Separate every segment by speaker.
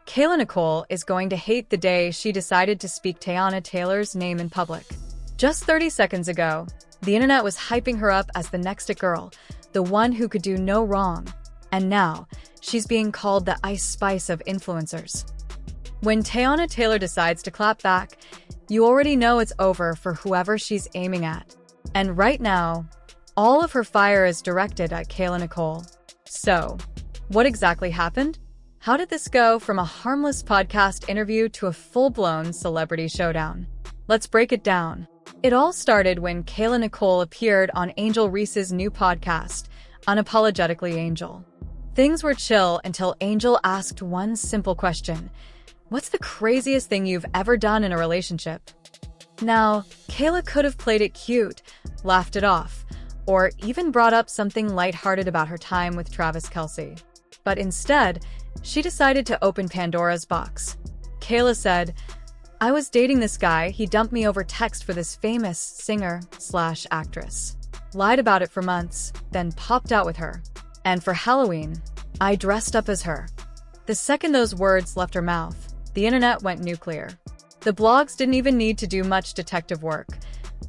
Speaker 1: Kayla Nicole is going to hate the day she decided to speak Teyana Taylor's name in public. Just 30 seconds ago, the internet was hyping her up as the next it girl, the one who could do no wrong. And now, she's being called the ice spice of influencers. When Teyana Taylor decides to clap back, you already know it's over for whoever she's aiming at. And right now, all of her fire is directed at Kayla Nicole. So, what exactly happened? How did this go from a harmless podcast interview to a full-blown celebrity showdown? Let's break it down. It all started when Kayla Nicole appeared on Angel Reese's new podcast, Unapologetically Angel. Things were chill until Angel asked one simple question. What's the craziest thing you've ever done in a relationship? Now, Kayla could have played it cute, laughed it off, or even brought up something lighthearted about her time with Travis Kelce. But instead, she decided to open Pandora's box. Kayla said, "I was dating this guy, he dumped me over text for this famous singer/actress. Lied about it for months, then popped out with her. And for Halloween, I dressed up as her." The second those words left her mouth, the internet went nuclear. The blogs didn't even need to do much detective work.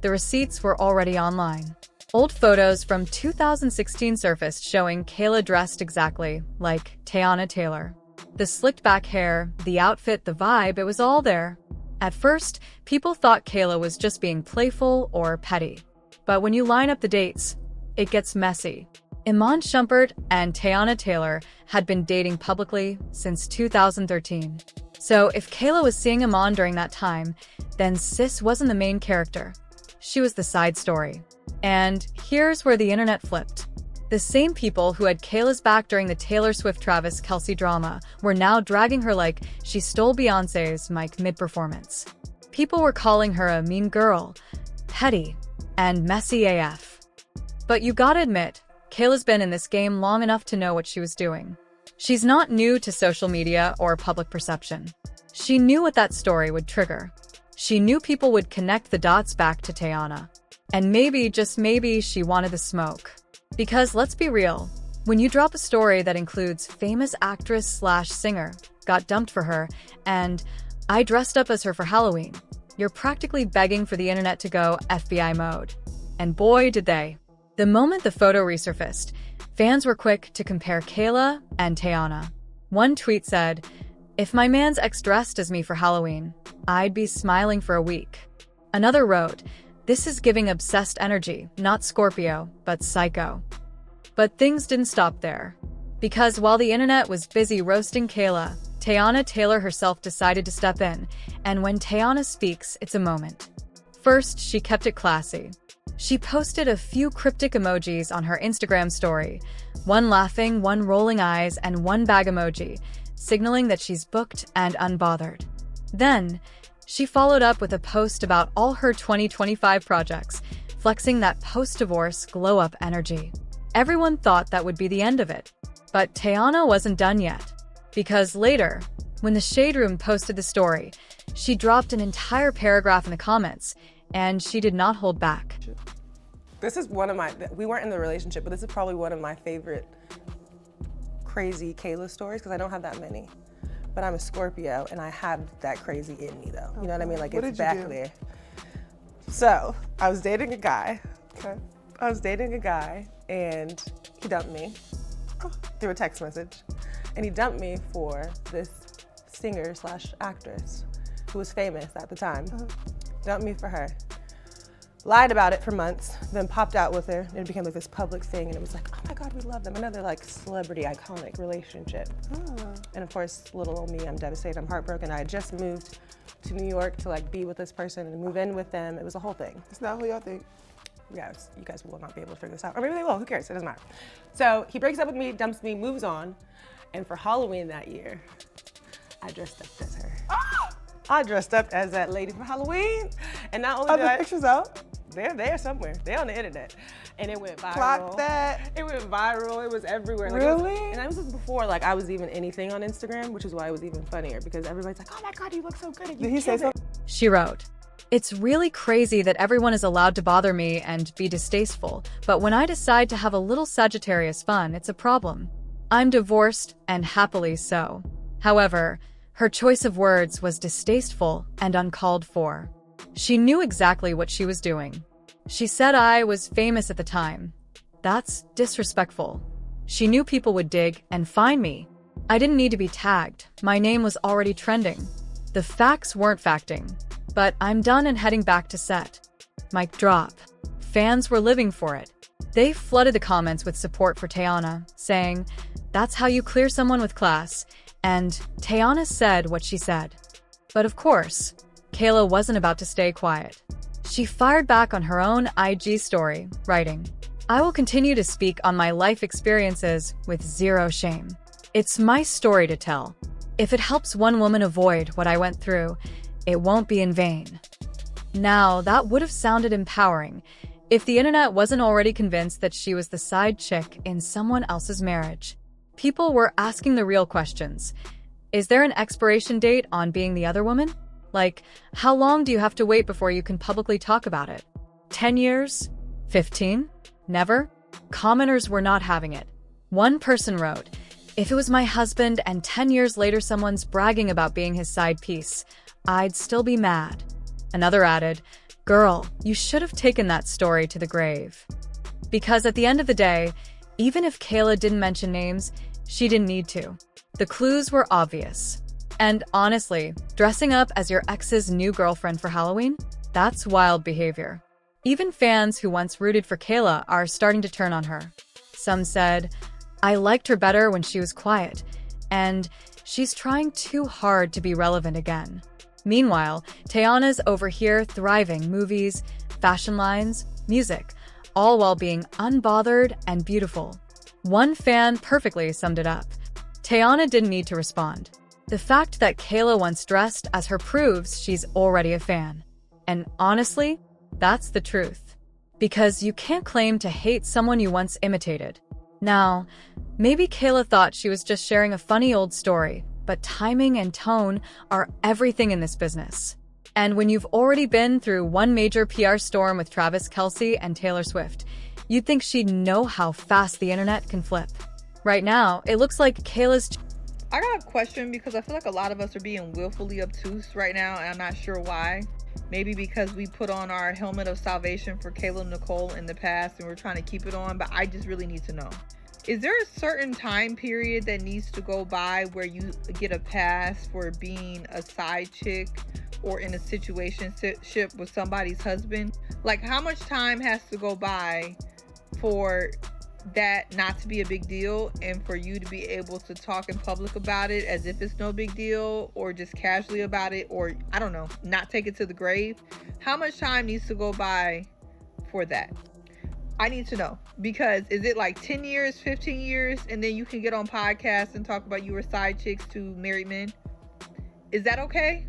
Speaker 1: The receipts were already online. Old photos from 2016 surfaced showing Kayla dressed exactly like Teyana Taylor. The slicked back hair, the outfit, the vibe, it was all there. At first, people thought Kayla was just being playful or petty. But when you line up the dates, it gets messy. Iman Shumpert and Teyana Taylor had been dating publicly since 2013. So if Kayla was seeing Iman during that time, then sis wasn't the main character. She was the side story. And here's where the internet flipped. The same people who had Kayla's back during the Taylor Swift-Travis Kelce drama were now dragging her like she stole Beyoncé's mic mid-performance. People were calling her a mean girl, petty, and messy AF. But you gotta admit, Kayla's been in this game long enough to know what she was doing. She's not new to social media or public perception. She knew what that story would trigger. She knew people would connect the dots back to Teyana. And maybe, just maybe, she wanted the smoke. Because let's be real, when you drop a story that includes famous actress/singer, got dumped for her, and I dressed up as her for Halloween, you're practically begging for the internet to go FBI mode. And boy, did they. The moment the photo resurfaced, fans were quick to compare Kayla and Teyana. One tweet said, "If my man's ex dressed as me for Halloween, I'd be smiling for a week." Another wrote, "This is giving obsessed energy, not Scorpio, but psycho." But things didn't stop there. Because while the internet was busy roasting Kayla, Teyana Taylor herself decided to step in, and when Teyana speaks, it's a moment. First, she kept it classy. She posted a few cryptic emojis on her Instagram story, one laughing, one rolling eyes, and one bag emoji, signaling that she's booked and unbothered. Then, she followed up with a post about all her 2025 projects, flexing that post-divorce glow-up energy. Everyone thought that would be the end of it. But Teyana wasn't done yet. Because later, when the Shade Room posted the story, she dropped an entire paragraph in the comments, and she did not hold back.
Speaker 2: This is one of my, we weren't in the relationship, but this is probably one of my favorite crazy Kayla stories, because I don't have that many. But I'm a Scorpio, and I have that crazy in me, though. You know what I mean? Like, it's back there. So, I was dating a guy.
Speaker 3: Okay.
Speaker 2: I was dating a guy, and he dumped me through a text message. And he dumped me for this singer/actress who was famous at the time. Dumped me for her. Lied about it for months, then popped out with her, and it became like this public thing, and it was like, oh my God, we love them. Another like celebrity iconic relationship. And of course, little old me, I'm devastated, I'm heartbroken. I had just moved to New York to like be with this person and move in with them. It was a whole thing.
Speaker 3: It's not who y'all think.
Speaker 2: Yeah, you guys will not be able to figure this out. Or maybe they will, who cares, it doesn't matter. So he breaks up with me, dumps me, moves on. And for Halloween that year, I dressed up as her. I dressed up as that lady for Halloween. And not only
Speaker 3: Are
Speaker 2: did
Speaker 3: the pictures out?
Speaker 2: They're there somewhere. They're on the internet. And it went viral.
Speaker 3: Clock that.
Speaker 2: It went viral. It was everywhere. Like,
Speaker 3: Really?
Speaker 2: And I was before, like, I was even anything on Instagram, which is why it was even funnier, because everybody's like, oh my God, you look so good. And you
Speaker 3: Did he say
Speaker 2: killed it.
Speaker 3: something?
Speaker 1: She wrote, "It's really crazy that everyone is allowed to bother me and be distasteful, but when I decide to have a little Sagittarius fun, it's a problem. I'm divorced, and happily so. However, Her choice of words was distasteful and uncalled for. She knew exactly what she was doing. She said I was famous at the time. That's disrespectful. She knew people would dig and find me. I didn't need to be tagged. My name was already trending. The facts weren't facting. But I'm done and heading back to set. Mic drop. Fans were living for it. They flooded the comments with support for Teyana, saying, "That's how you clear someone with class." And Teyana said what she said. But of course, Kayla wasn't about to stay quiet. She fired back on her own IG story, writing, "I will continue to speak on my life experiences with zero shame. It's my story to tell. If it helps one woman avoid what I went through, it won't be in vain." Now, that would have sounded empowering if the internet wasn't already convinced that she was the side chick in someone else's marriage. People were asking the real questions. Is there an expiration date on being the other woman? Like, how long do you have to wait before you can publicly talk about it? 10 years? 15? Never? Commenters were not having it. One person wrote, "If it was my husband and 10 years later someone's bragging about being his side piece, I'd still be mad." Another added, "Girl, you should have taken that story to the grave." Because at the end of the day, even if Kayla didn't mention names, she didn't need to. The clues were obvious. And honestly, dressing up as your ex's new girlfriend for Halloween? That's wild behavior. Even fans who once rooted for Kayla are starting to turn on her. Some said, "I liked her better when she was quiet," and "she's trying too hard to be relevant again." Meanwhile, Teyana's over here thriving movies, fashion lines, music, all while being unbothered and beautiful. One fan perfectly summed it up. Teyana didn't need to respond. The fact that Kayla once dressed as her proves she's already a fan. And honestly, that's the truth. Because you can't claim to hate someone you once imitated. Now, maybe Kayla thought she was just sharing a funny old story, but timing and tone are everything in this business. And when you've already been through one major PR storm with Travis Kelce and Taylor Swift, you'd think she'd know how fast the internet can flip. Right now, it looks like Kayla's...
Speaker 3: I got a question because I feel like a lot of us are being willfully obtuse right now, and I'm not sure why. Maybe because we put on our helmet of salvation for Kayla Nicole in the past and we're trying to keep it on, but I just really need to know. Is there a certain time period that needs to go by where you get a pass for being a side chick or in a situationship with somebody's husband? Like, how much time has to go by for that not to be a big deal and for you to be able to talk in public about it as if it's no big deal, or just casually about it, or I don't know, not take it to the grave? How much time needs to go by for that? I need to know, because is it like 10 years, 15 years, and then you can get on podcasts and talk about you were side chicks to married men? Is that okay?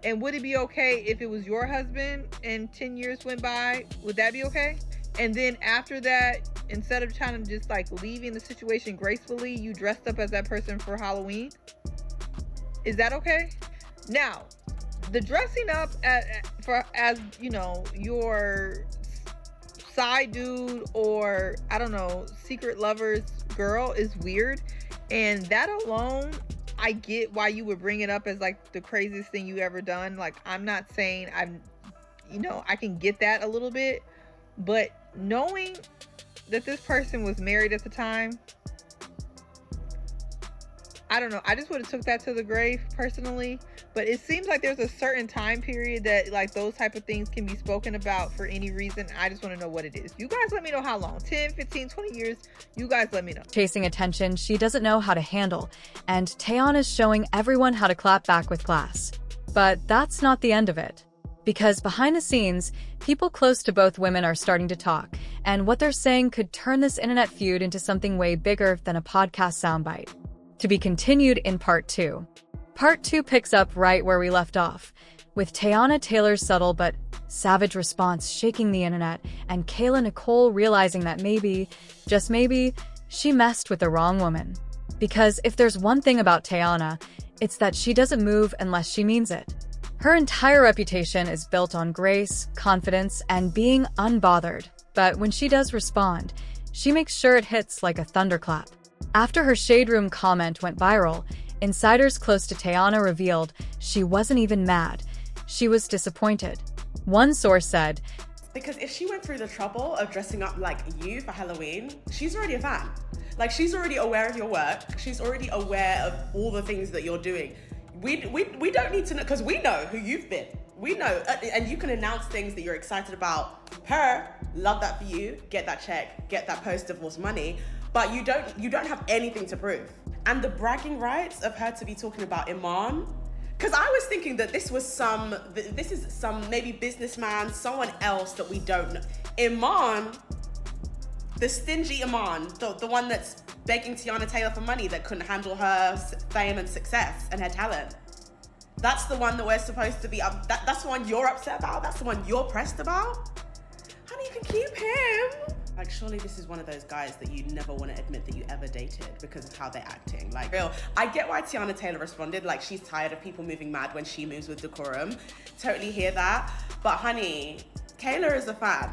Speaker 3: And would it be okay if it was your husband and 10 years went by? Would that be okay? And then after that, instead of trying to just like leaving the situation gracefully, you dressed up as that person for Halloween? Is that okay? Now, the dressing up as you know, your side dude or I don't know, secret lover's girl is weird, and that alone, I get why you would bring it up as like the craziest thing you ever done. Like, I'm not saying I can get that a little bit, but knowing that this person was married at the time, I don't know, I just would have took that to the grave personally. But it seems like there's a certain time period that like those type of things can be spoken about for any reason. I just want to know what it is. You guys let me know how long. 10, 15, 20 years. You guys let me know.
Speaker 1: Chasing attention she doesn't know how to handle, and Teyana's showing everyone how to clap back with class. But that's not the end of it. Because behind the scenes, people close to both women are starting to talk, and what they're saying could turn this internet feud into something way bigger than a podcast soundbite. To be continued in Part 2. Part 2 picks up right where we left off, with Teyana Taylor's subtle but savage response shaking the internet, and Kayla Nicole realizing that maybe, just maybe, she messed with the wrong woman. Because if there's one thing about Teyana, it's that she doesn't move unless she means it. Her entire reputation is built on grace, confidence, and being unbothered. But when she does respond, she makes sure it hits like a thunderclap. After her Shade Room comment went viral, Insiders close to Teyana revealed she wasn't even mad. She was disappointed. One source said,
Speaker 4: because if she went through the trouble of dressing up like you for Halloween, she's already a fan. Like, she's already aware of your work. She's already aware of all the things that you're doing. We don't need to know, because we know who you've been. We know, and you can announce things that you're excited about. Her, love that for you, get that check, get that post-divorce money, but you don't have anything to prove. And the bragging rights of her to be talking about Iman, because I was thinking that this is some maybe businessman, someone else that we don't know. Iman, the stingy Iman, the one that's begging Teyana Taylor for money that couldn't handle her fame and success and her talent. That's the one that we're supposed to be up. That's the one you're upset about. That's the one you're pressed about. Honey, you can keep him. Like, surely this is one of those guys that you never want to admit that you ever dated because of how they're acting. Like, real. I get why Teyana Taylor responded. Like, she's tired of people moving mad when she moves with decorum. Totally hear that. But honey, Kayla is a fan.